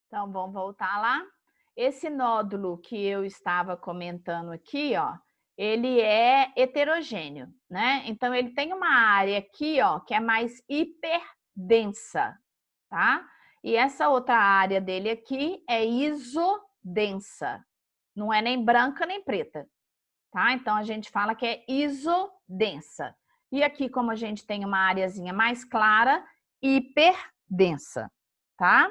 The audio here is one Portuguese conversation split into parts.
Então, vamos voltar lá. Esse nódulo que eu estava comentando aqui, ó, ele é heterogêneo, né? Então, ele tem uma área aqui, ó, que é mais hiperdensa, tá? E essa outra área dele aqui é isodensa. Não é nem branca nem preta, tá? Então, a gente fala que é isodensa. E aqui, como a gente tem uma areazinha mais clara, hiperdensa, tá?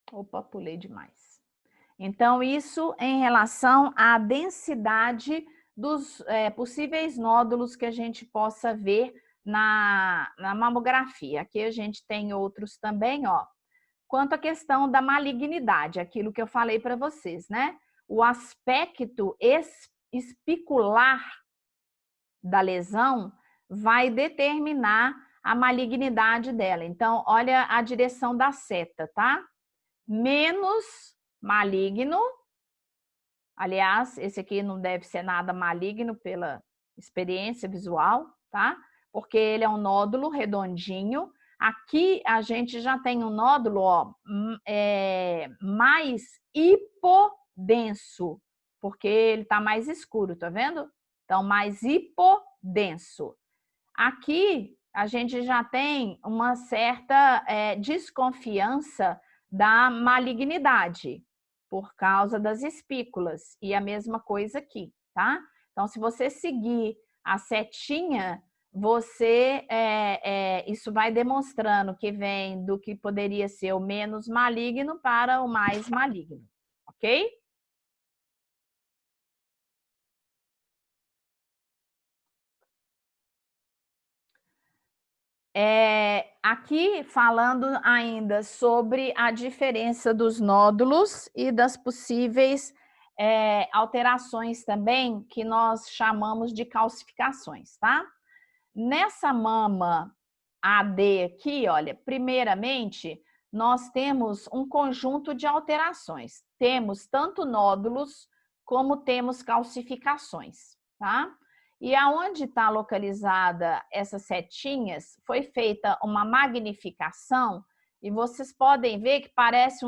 Opa, pulei demais. Então, isso em relação à densidade dos possíveis nódulos que a gente possa ver na mamografia. Aqui a gente tem outros também, ó. Quanto à questão da malignidade, aquilo que eu falei para vocês, né? O aspecto espicular da lesão vai determinar a malignidade dela. Então, olha a direção da seta, tá? Menos maligno. Aliás, esse aqui não deve ser nada maligno pela experiência visual, tá? Porque ele é um nódulo redondinho. Aqui a gente já tem um nódulo, ó, mais hipodenso, porque ele tá mais escuro, tá vendo? Então, mais hipodenso. Aqui a gente já tem uma certa desconfiança da malignidade por causa das espículas. E a mesma coisa aqui, tá? Então, se você seguir a setinha, isso vai demonstrando que vem do que poderia ser o menos maligno para o mais maligno, ok? Aqui falando ainda sobre a diferença dos nódulos e das possíveis alterações também que nós chamamos de calcificações, tá? Nessa mama AD aqui, olha, primeiramente nós temos um conjunto de alterações. Temos tanto nódulos como temos calcificações, tá? E aonde está localizada essas setinhas, foi feita uma magnificação e vocês podem ver que parece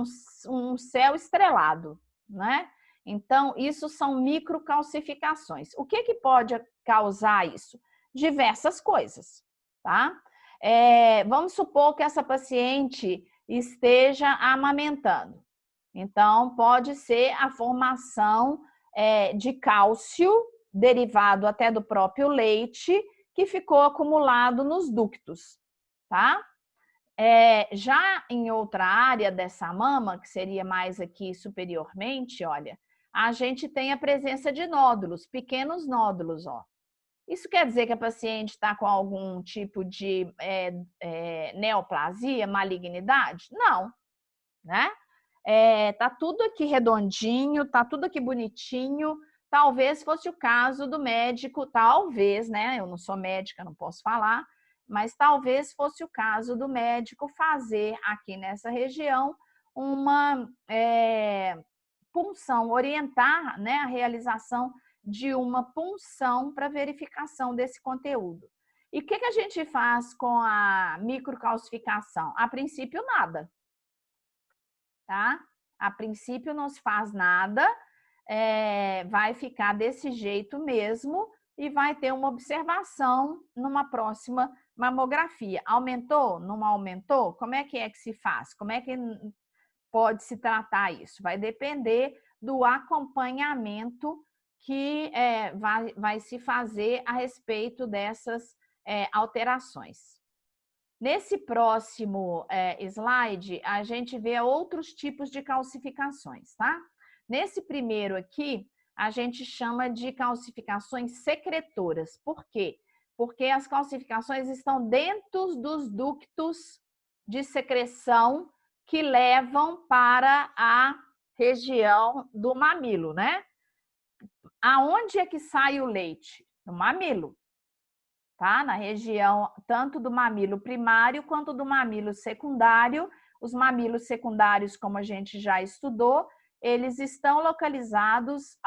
um céu estrelado, né? Então, isso são microcalcificações. O que pode causar isso? Diversas coisas, tá? Vamos supor que essa paciente esteja amamentando. Então, pode ser a formação de cálcio derivado até do próprio leite, que ficou acumulado nos ductos, tá? Já em outra área dessa mama, que seria mais aqui superiormente, olha, a gente tem a presença de nódulos, pequenos nódulos, ó. Isso quer dizer que a paciente está com algum tipo de neoplasia, malignidade? Não, né? Tá tudo aqui redondinho, tá tudo aqui bonitinho. Talvez fosse o caso do médico, talvez, né? Eu não sou médica, não posso falar, mas talvez fosse o caso do médico fazer aqui nessa região uma punção, orientar, né, a realização de uma punção para verificação desse conteúdo. E o que a gente faz com a microcalcificação? A princípio, nada, tá? A princípio não se faz nada, vai ficar desse jeito mesmo e vai ter uma observação numa próxima mamografia. Aumentou? Não aumentou? Como é que se faz? Como é que pode se tratar isso? Vai depender do acompanhamento que vai se fazer a respeito dessas alterações. Nesse próximo slide, a gente vê outros tipos de calcificações, tá? Nesse primeiro aqui, a gente chama de calcificações secretoras. Por quê? Porque as calcificações estão dentro dos ductos de secreção que levam para a região do mamilo, né? Aonde é que sai o leite? No mamilo, tá? Na região tanto do mamilo primário quanto do mamilo secundário. Os mamilos secundários, como a gente já estudou, eles estão localizados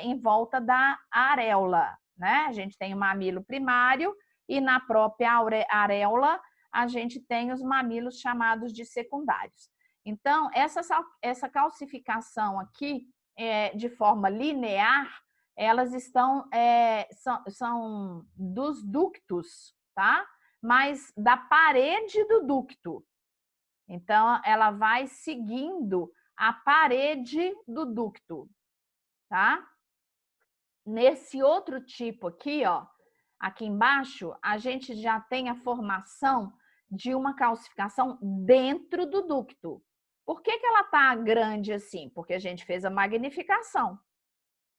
em volta da areola, né? A gente tem o mamilo primário e na própria areola a gente tem os mamilos chamados de secundários. Então, essa calcificação aqui, de forma linear, elas são dos ductos, tá? Mas da parede do ducto. Então, ela vai seguindo a parede do ducto, tá? Nesse outro tipo aqui, ó, aqui embaixo, a gente já tem a formação de uma calcificação dentro do ducto. Por que ela tá grande assim? Porque a gente fez a magnificação,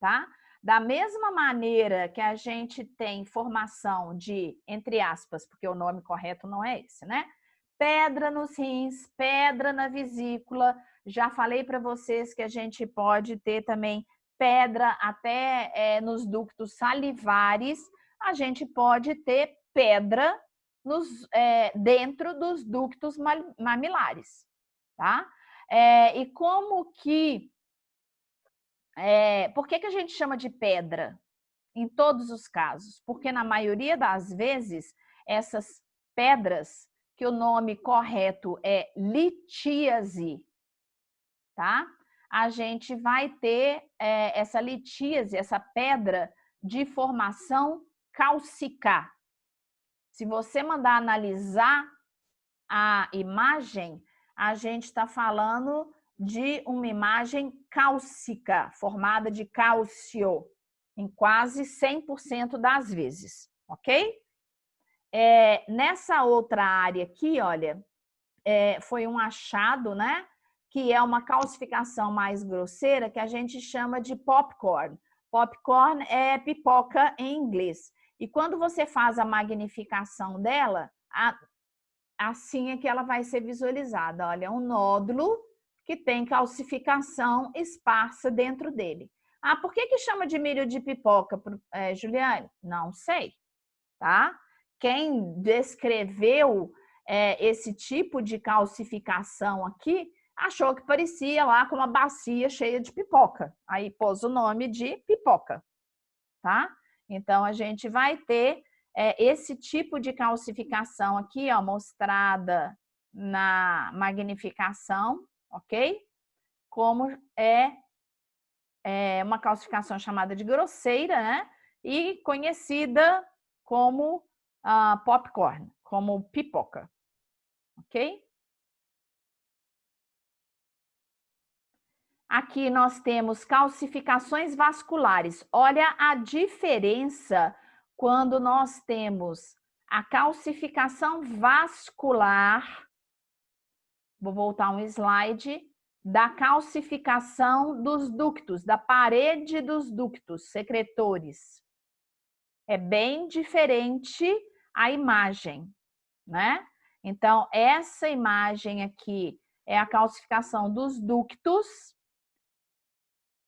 tá? Da mesma maneira que a gente tem formação de, entre aspas, porque o nome correto não é esse, né? Pedra nos rins, pedra na vesícula. Já falei para vocês que a gente pode ter também pedra até nos ductos salivares. A gente pode ter pedra dentro dos ductos mamilares, tá? E como que... por que a gente chama de pedra em todos os casos? Porque na maioria das vezes, essas pedras, que o nome correto é litíase, tá? A gente vai ter essa litíase, essa pedra de formação cálcica. Se você mandar analisar a imagem, a gente está falando de uma imagem cálcica, formada de cálcio, em quase 100% das vezes, ok? Nessa outra área aqui, olha, foi um achado, né? Que é uma calcificação mais grosseira, que a gente chama de popcorn. Popcorn é pipoca em inglês. E quando você faz a magnificação dela, assim é que ela vai ser visualizada. Olha, é um nódulo que tem calcificação esparsa dentro dele. Ah, por que chama de milho de pipoca, Juliane? Não sei, tá? Quem descreveu esse tipo de calcificação aqui achou que parecia lá com uma bacia cheia de pipoca. Aí pôs o nome de pipoca, tá? Então, a gente vai ter esse tipo de calcificação aqui, ó, mostrada na magnificação, ok? Como uma calcificação chamada de grosseira, né? E conhecida como popcorn, como pipoca, ok? Aqui nós temos calcificações vasculares. Olha a diferença quando nós temos a calcificação vascular. Vou voltar um slide. Da calcificação dos ductos, da parede dos ductos secretores. É bem diferente a imagem, né? Então, essa imagem aqui é a calcificação dos ductos.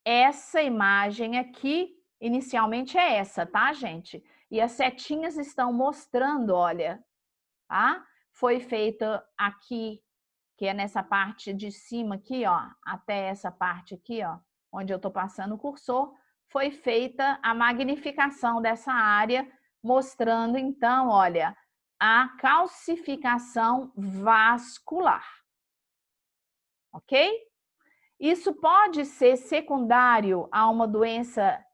Essa imagem aqui, inicialmente é essa, tá, gente? E as setinhas estão mostrando, olha, tá? Foi feita aqui, que é nessa parte de cima aqui, ó, até essa parte aqui, ó, onde eu tô passando o cursor, foi feita a magnificação dessa área, mostrando, então, olha, a calcificação vascular. Ok? Isso pode ser secundário a uma doença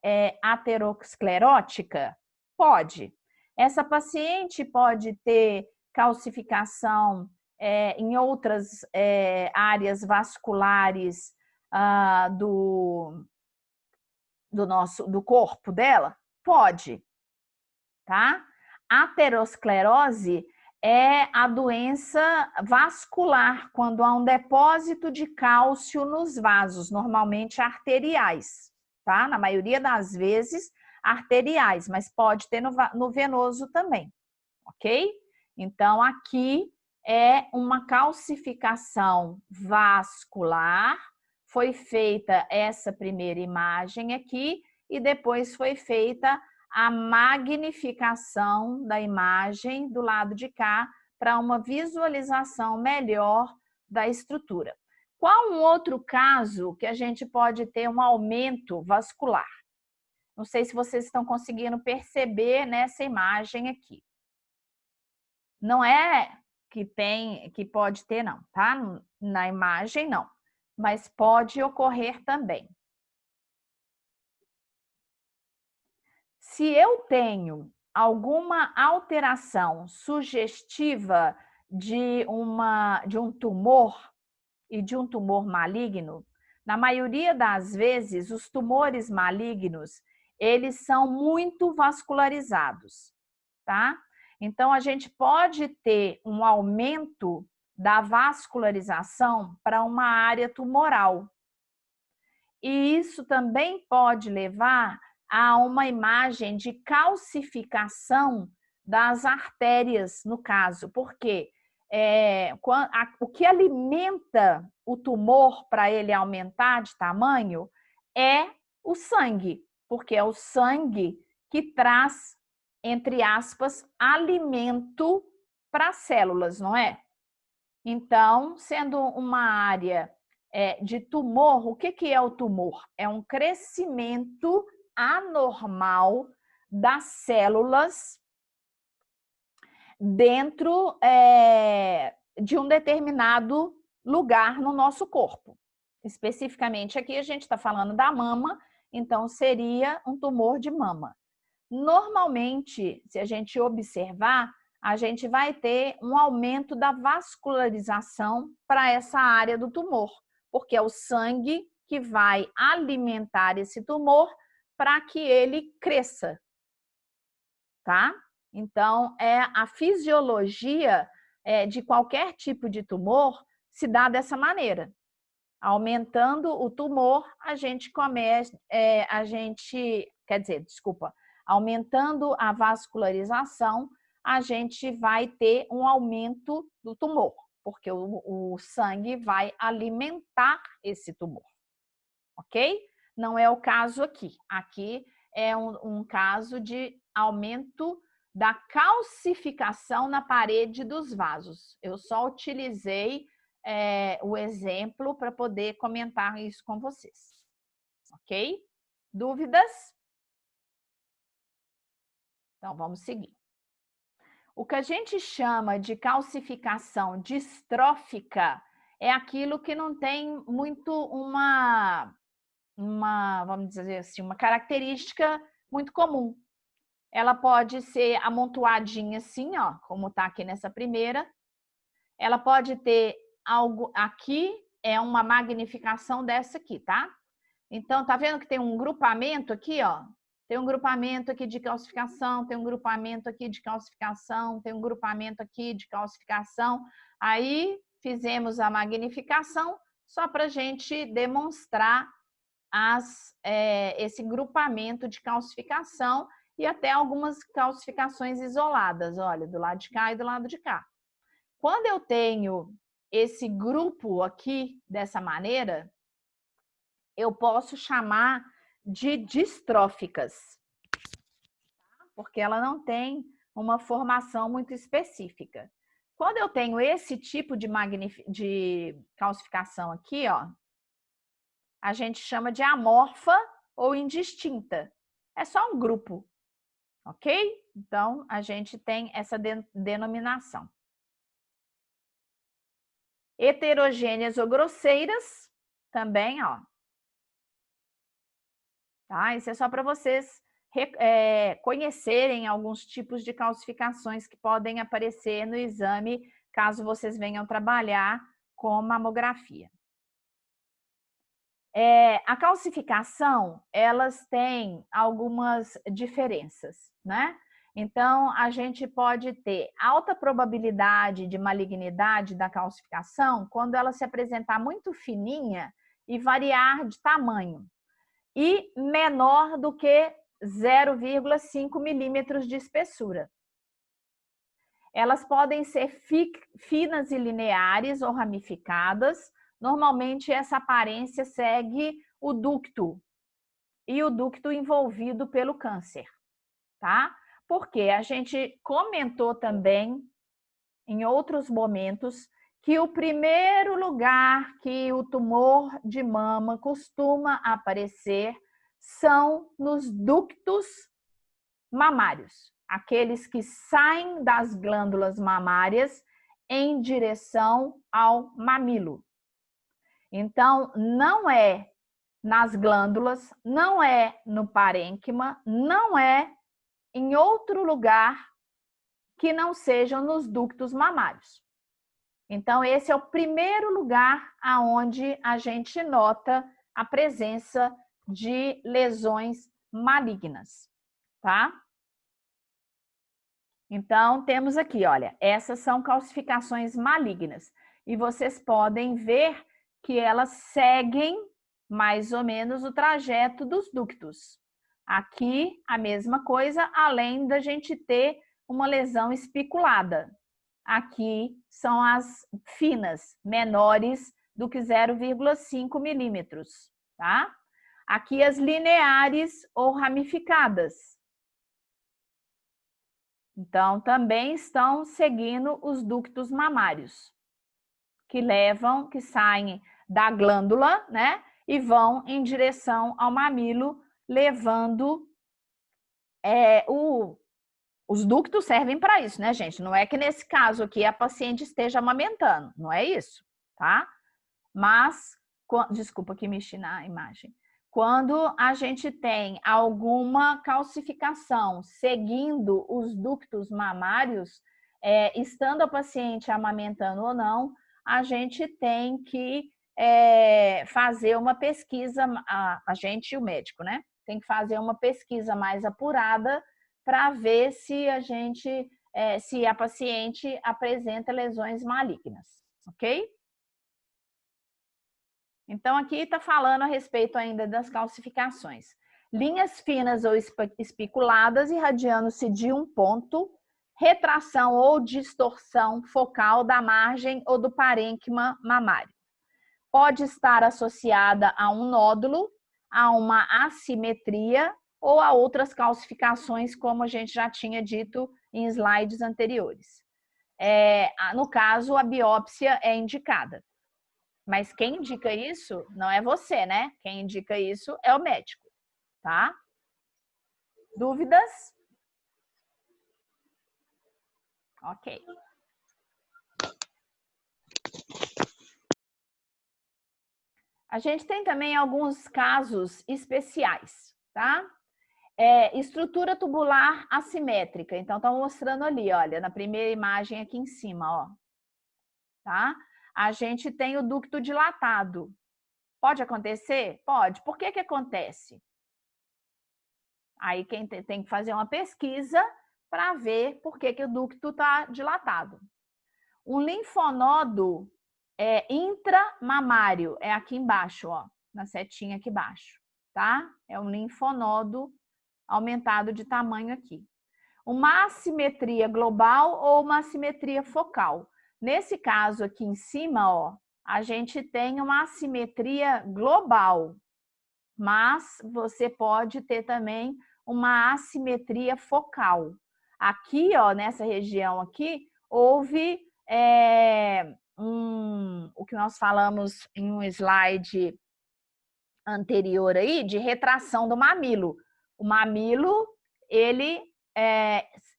aterosclerótica? Pode. Essa paciente pode ter calcificação em outras áreas vasculares do corpo dela? Pode, tá? Aterosclerose é a doença vascular, quando há um depósito de cálcio nos vasos, normalmente arteriais, tá? Na maioria das vezes, arteriais, mas pode ter no venoso também, ok? Então, aqui é uma calcificação vascular, foi feita essa primeira imagem aqui e depois foi feita a magnificação da imagem do lado de cá para uma visualização melhor da estrutura. Qual um outro caso que a gente pode ter um aumento vascular? Não sei se vocês estão conseguindo perceber nessa imagem aqui. Não é que pode ter, não, tá? Na imagem, não. Mas pode ocorrer também. Se eu tenho alguma alteração sugestiva de um tumor e de um tumor maligno, na maioria das vezes, os tumores malignos, eles são muito vascularizados, tá? Então, a gente pode ter um aumento da vascularização para uma área tumoral. E isso também pode levar a uma imagem de calcificação das artérias, no caso, porque o que alimenta o tumor para ele aumentar de tamanho é o sangue, porque é o sangue que traz, entre aspas, alimento para as células, não é? Então, sendo uma área de tumor, o que é o tumor? É um crescimento anormal das células dentro de um determinado lugar no nosso corpo. Especificamente aqui a gente está falando da mama, então seria um tumor de mama. Normalmente, se a gente observar, a gente vai ter um aumento da vascularização para essa área do tumor, porque é o sangue que vai alimentar esse tumor para que ele cresça, tá? Então, a fisiologia de qualquer tipo de tumor se dá dessa maneira. Aumentando o tumor, aumentando a vascularização, a gente vai ter um aumento do tumor, porque o sangue vai alimentar esse tumor, ok? Não é o caso aqui. Aqui é um caso de aumento da calcificação na parede dos vasos. Eu só utilizei o exemplo para poder comentar isso com vocês, ok? Dúvidas? Então, vamos seguir. O que a gente chama de calcificação distrófica é aquilo que não tem muito vamos dizer assim, uma característica muito comum. Ela pode ser amontoadinha assim, ó, como está aqui nessa primeira. Ela pode ter algo aqui, é uma magnificação dessa aqui, tá? Então, tá vendo que tem um grupamento aqui, ó? Tem um grupamento aqui de calcificação, tem um grupamento aqui de calcificação, tem um grupamento aqui de calcificação. Aí, fizemos a magnificação só para a gente demonstrar esse grupamento de calcificação e até algumas calcificações isoladas, olha, do lado de cá e do lado de cá. Quando eu tenho esse grupo aqui dessa maneira, eu posso chamar de distróficas, porque ela não tem uma formação muito específica. Quando eu tenho esse tipo de calcificação aqui, ó, a gente chama de amorfa ou indistinta. É só um grupo, ok? Então, a gente tem essa denominação. Heterogêneas ou grosseiras, também, ó. Tá? Isso é só para vocês conhecerem alguns tipos de calcificações que podem aparecer no exame, caso vocês venham trabalhar com mamografia. A calcificação, elas têm algumas diferenças, né? Então, a gente pode ter alta probabilidade de malignidade da calcificação quando ela se apresentar muito fininha e variar de tamanho, e menor do que 0,5 milímetros de espessura. Elas podem ser finas e lineares ou ramificadas. Normalmente, essa aparência segue o ducto e o ducto envolvido pelo câncer, tá? Porque a gente comentou também, em outros momentos, que o primeiro lugar que o tumor de mama costuma aparecer são nos ductos mamários, aqueles que saem das glândulas mamárias em direção ao mamilo. Então, não é nas glândulas, não é no parênquima, não é em outro lugar que não sejam nos ductos mamários. Então, esse é o primeiro lugar aonde a gente nota a presença de lesões malignas, tá? Então, temos aqui, olha, essas são calcificações malignas. E vocês podem ver que elas seguem mais ou menos o trajeto dos ductos. Aqui, a mesma coisa, além da gente ter uma lesão espiculada. Aqui são as finas, menores do que 0,5 milímetros, tá? Aqui as lineares ou ramificadas. Então, também estão seguindo os ductos mamários, que saem da glândula, né? E vão em direção ao mamilo, levando os ductos servem para isso, né, gente? Não é que nesse caso aqui a paciente esteja amamentando, não é isso, tá? Mas, desculpa que mexi na imagem. Quando a gente tem alguma calcificação seguindo os ductos mamários, estando a paciente amamentando ou não, a gente tem que fazer uma pesquisa, a gente e o médico, né? Tem que fazer uma pesquisa mais apurada para ver se se a paciente apresenta lesões malignas, ok? Então, aqui está falando a respeito ainda das calcificações. Linhas finas ou espiculadas irradiando-se de um ponto, retração ou distorção focal da margem ou do parênquima mamário. Pode estar associada a um nódulo, a uma assimetria ou a outras calcificações, como a gente já tinha dito em slides anteriores. No caso, a biópsia é indicada. Mas quem indica isso não é você, né? Quem indica isso é o médico, tá? Dúvidas? Ok. A gente tem também alguns casos especiais, tá? Estrutura tubular assimétrica. Então, estão mostrando ali, olha, na primeira imagem aqui em cima, ó. Tá? A gente tem o ducto dilatado. Pode acontecer? Pode. Por que que acontece? Aí quem tem que fazer uma pesquisa para ver por que que o ducto está dilatado. Um linfonodo intramamário é aqui embaixo, ó, na setinha aqui embaixo, tá? É um linfonodo aumentado de tamanho aqui. Uma assimetria global ou uma assimetria focal. Nesse caso aqui em cima, ó, a gente tem uma assimetria global, mas você pode ter também uma assimetria focal. Aqui, ó, nessa região aqui, houve o que nós falamos em um slide anterior aí, de retração do mamilo. O mamilo, ele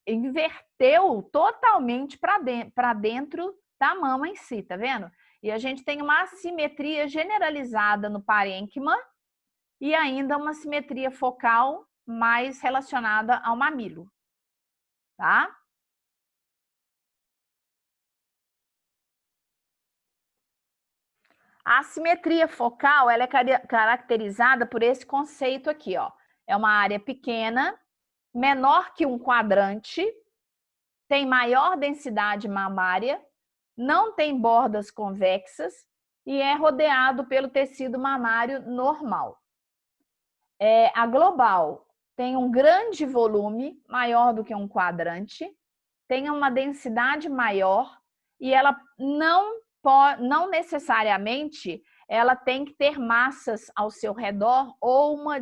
inverteu totalmente para dentro da mama em si, tá vendo? E a gente tem uma assimetria generalizada no parênquima e ainda uma simetria focal mais relacionada ao mamilo, tá? A assimetria focal, ela é caracterizada por esse conceito aqui, ó. É uma área pequena, menor que um quadrante, tem maior densidade mamária, não tem bordas convexas e é rodeado pelo tecido mamário normal. A global tem um grande volume, maior do que um quadrante, tem uma densidade maior e ela não necessariamente ela tem que ter massas ao seu redor ou uma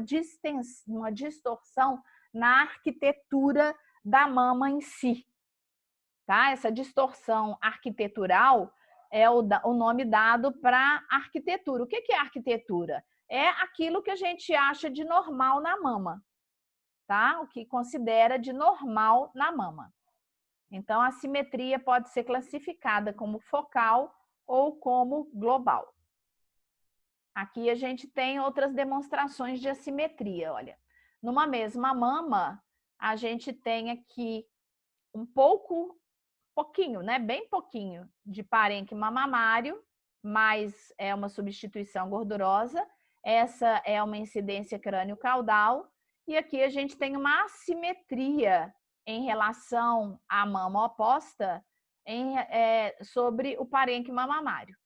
distorção na arquitetura da mama em si. Tá? Essa distorção arquitetural é o nome dado para arquitetura. O que é arquitetura? é aquilo que a gente acha de normal na mama, tá? O que considera de normal na mama. Então, a assimetria pode ser classificada como focal ou como global. Aqui a gente tem outras demonstrações de assimetria, olha. Numa mesma mama, a gente tem aqui pouquinho, né? Bem pouquinho de parênquima mamário, mas é uma substituição gordurosa. Essa é uma incidência crânio-caudal. E aqui a gente tem uma assimetria em relação à mama oposta sobre o parênquima mamário.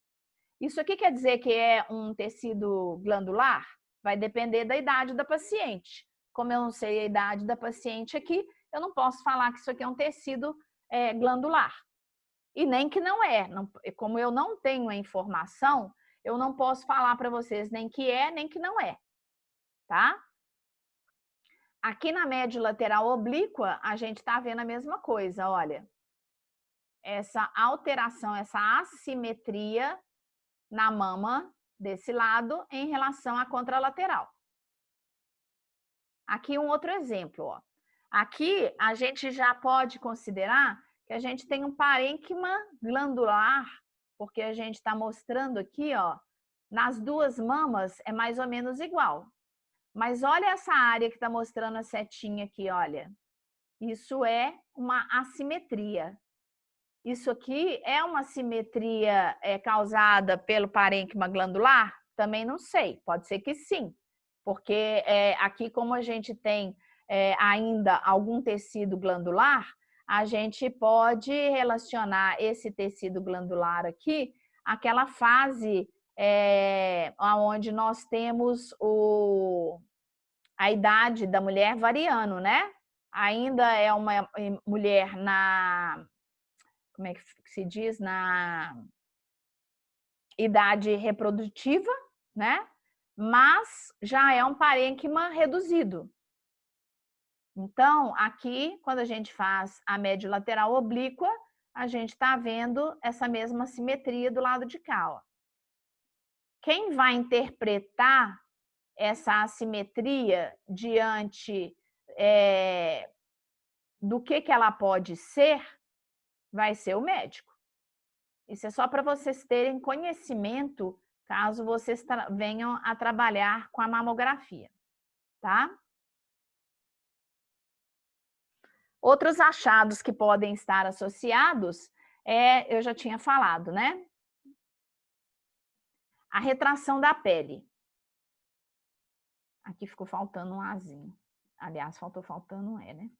Isso aqui quer dizer que é um tecido glandular? Vai depender da idade da paciente. Como eu não sei a idade da paciente aqui, eu não posso falar que isso aqui é um tecido glandular. E nem que não é. Como eu não tenho a informação, eu não posso falar para vocês nem que é, nem que não é. Tá? Aqui na média lateral oblíqua, a gente está vendo a mesma coisa, olha. Essa alteração, essa assimetria na mama desse lado em relação à contralateral. Aqui um outro exemplo, ó. Aqui a gente já pode considerar que a gente tem um parênquima glandular, porque a gente está mostrando aqui, ó, nas duas mamas é mais ou menos igual. Mas olha essa área que está mostrando a setinha aqui, olha. Isso é uma assimetria. Isso aqui é uma assimetria causada pelo parênquima glandular? Também não sei, pode ser que sim. Porque aqui, como a gente tem ainda algum tecido glandular, a gente pode relacionar esse tecido glandular aqui àquela fase onde nós temos a idade da mulher variando, né? Ainda é uma mulher como é que se diz, na idade reprodutiva, né? Mas já é um parênquima reduzido. Então, aqui, quando a gente faz a média lateral oblíqua, a gente está vendo essa mesma simetria do lado de cá, ó. Quem vai interpretar essa assimetria diante do que ela pode ser, vai ser o médico. Isso é só para vocês terem conhecimento, caso vocês venham a trabalhar com a mamografia, tá? Outros achados que podem estar associados, eu já tinha falado, né? A retração da pele. Aqui ficou faltando um azinho. Aliás, faltando um né?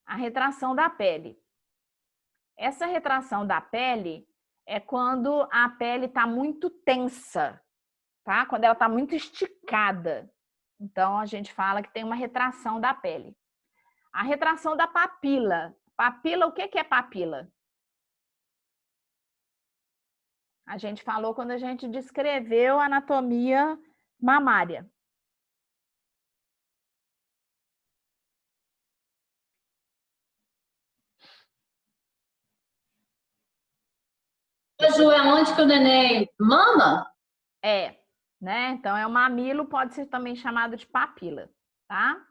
A retração da pele. Essa retração da pele é quando a pele está muito tensa, tá? Quando ela está muito esticada. Então, a gente fala que tem uma retração da pele. A retração da papila. Papila, o que é papila? A gente falou quando a gente descreveu a anatomia mamária. Ju, é onde que o neném mama? Né? Então, é o mamilo, pode ser também chamado de papila, tá?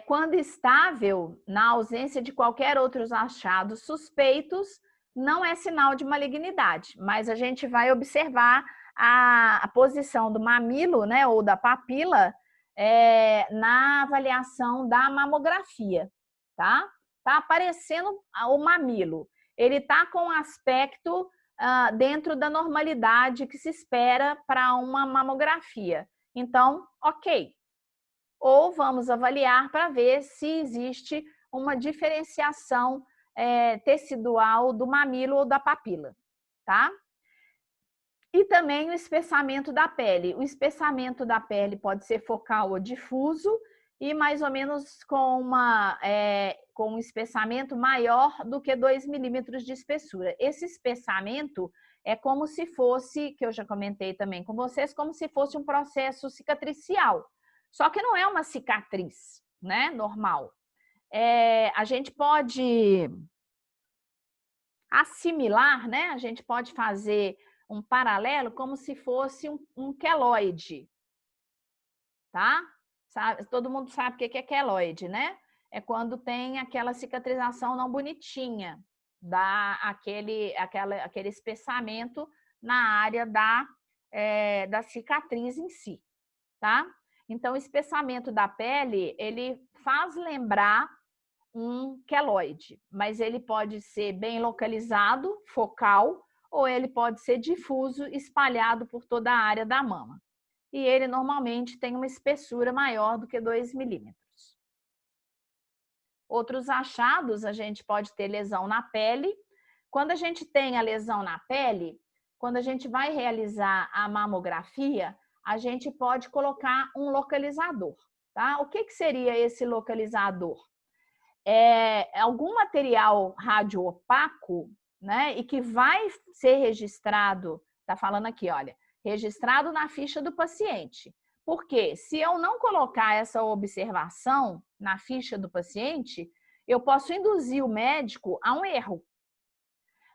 Quando estável, na ausência de qualquer outros achados suspeitos, não é sinal de malignidade, mas a gente vai observar a posição do mamilo, né, ou da papila, na avaliação da mamografia, tá? Tá aparecendo o mamilo, ele tá com aspecto dentro da normalidade que se espera para uma mamografia. Então, ok. Ou vamos avaliar para ver se existe uma diferenciação tecidual do mamilo ou da papila, tá? E também o espessamento da pele. O espessamento da pele pode ser focal ou difuso e mais ou menos com um espessamento maior do que 2 milímetros de espessura. Esse espessamento é como se fosse, que eu já comentei também com vocês, como se fosse um processo cicatricial. Só que não é uma cicatriz, né, normal. A gente pode assimilar, né? A gente pode fazer um paralelo como se fosse um queloide, tá? Todo mundo sabe o que é queloide, né? É quando tem aquela cicatrização não bonitinha, dá aquele espessamento na área da cicatriz em si, tá? Então, o espessamento da pele, ele faz lembrar um queloide, mas ele pode ser bem localizado, focal, ou ele pode ser difuso, espalhado por toda a área da mama. E ele normalmente tem uma espessura maior do que 2 milímetros. Outros achados, a gente pode ter lesão na pele. Quando a gente tem a lesão na pele, quando a gente vai realizar a mamografia, a gente pode colocar um localizador, tá? O que seria esse localizador? É algum material radioopaco, né? E que vai ser registrado, tá falando aqui, olha, registrado na ficha do paciente. Porque se eu não colocar essa observação na ficha do paciente, eu posso induzir o médico a um erro.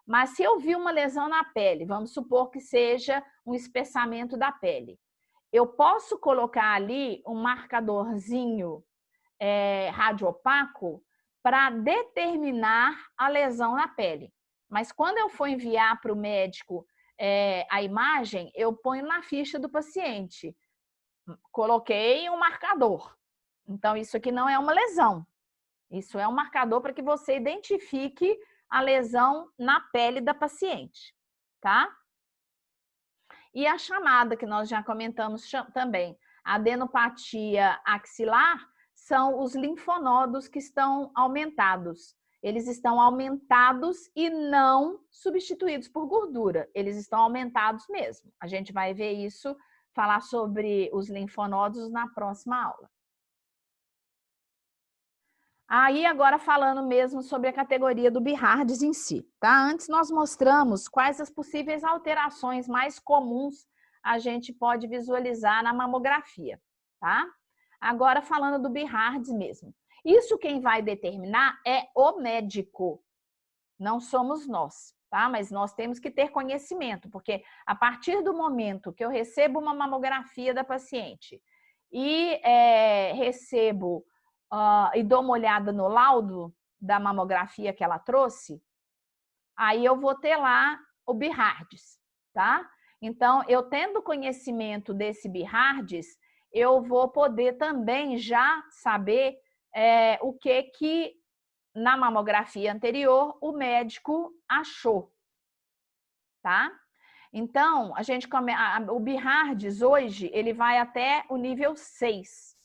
Mas se eu vi uma lesão na pele, vamos supor que seja um espessamento da pele, eu posso colocar ali um marcadorzinho radioopaco para determinar a lesão na pele. Mas quando eu for enviar para o médico a imagem, eu ponho na ficha do paciente. Coloquei um marcador. Então, isso aqui não é uma lesão. Isso é um marcador para que você identifique a lesão na pele da paciente, tá? E a chamada, que nós já comentamos também, a adenopatia axilar, são os linfonodos que estão aumentados. Eles estão aumentados e não substituídos por gordura. Eles estão aumentados mesmo. A gente vai ver isso, falar sobre os linfonodos na próxima aula. Aí, agora falando mesmo sobre a categoria do Bihardes em si, tá? Antes nós mostramos quais as possíveis alterações mais comuns a gente pode visualizar na mamografia, tá? Agora falando do Bihardes mesmo. Isso quem vai determinar é o médico, não somos nós, tá? Mas nós temos que ter conhecimento, porque a partir do momento que eu recebo uma mamografia da paciente e recebo e dou uma olhada no laudo da mamografia que ela trouxe, aí eu vou ter lá o Bihardes, tá? Então, eu tendo conhecimento desse Bihardes, eu vou poder também já saber o que na mamografia anterior o médico achou, tá? Então, o Bihardes hoje, ele vai até o nível 6.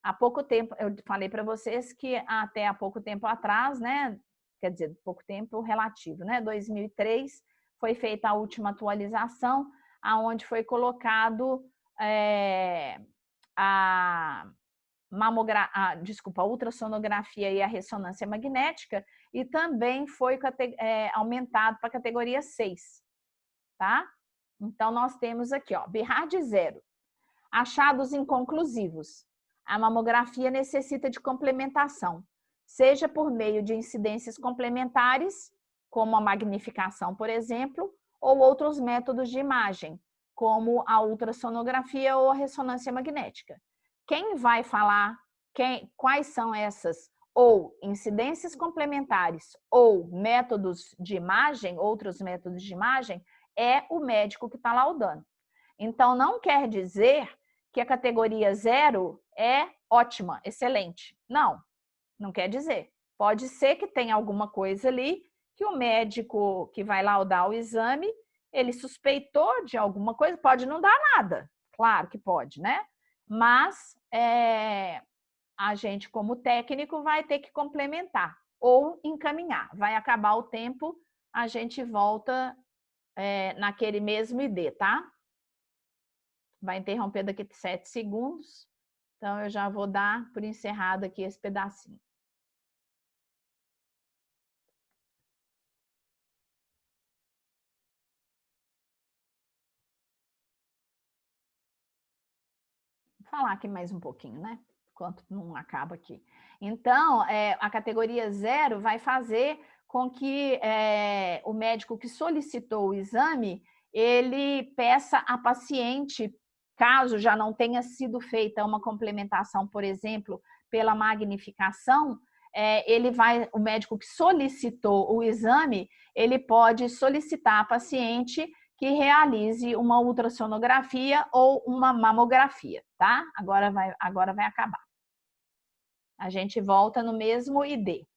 Há pouco tempo, eu falei para vocês que até há pouco tempo atrás, né? Quer dizer, pouco tempo relativo, né? 2003 foi feita a última atualização, aonde foi colocado a ultrassonografia e a ressonância magnética, e também foi aumentado para a categoria 6, tá? Então, nós temos aqui, ó, Bihardes 0, achados inconclusivos. A mamografia necessita de complementação, seja por meio de incidências complementares, como a magnificação, por exemplo, ou outros métodos de imagem, como a ultrassonografia ou a ressonância magnética. Quem vai falar quais são essas ou incidências complementares ou métodos de imagem, outros métodos de imagem, é o médico que está laudando. Então, não quer dizer que a categoria 0 é ótima, excelente. Não, não quer dizer. Pode ser que tenha alguma coisa ali que o médico que vai laudar o exame, ele suspeitou de alguma coisa, pode não dar nada, claro que pode, né? Mas a gente, como técnico, vai ter que complementar ou encaminhar. Vai acabar o tempo, a gente volta naquele mesmo ID, tá? Vai interromper daqui a 7 segundos. Então, eu já vou dar por encerrado aqui esse pedacinho. Vou falar aqui mais um pouquinho, né? Enquanto não acaba aqui. Então, a categoria 0 vai fazer com que o médico que solicitou o exame, ele peça à paciente, caso já não tenha sido feita uma complementação, por exemplo, pela magnificação, o médico que solicitou o exame, ele pode solicitar à paciente que realize uma ultrassonografia ou uma mamografia, tá? Agora vai acabar. A gente volta no mesmo ID.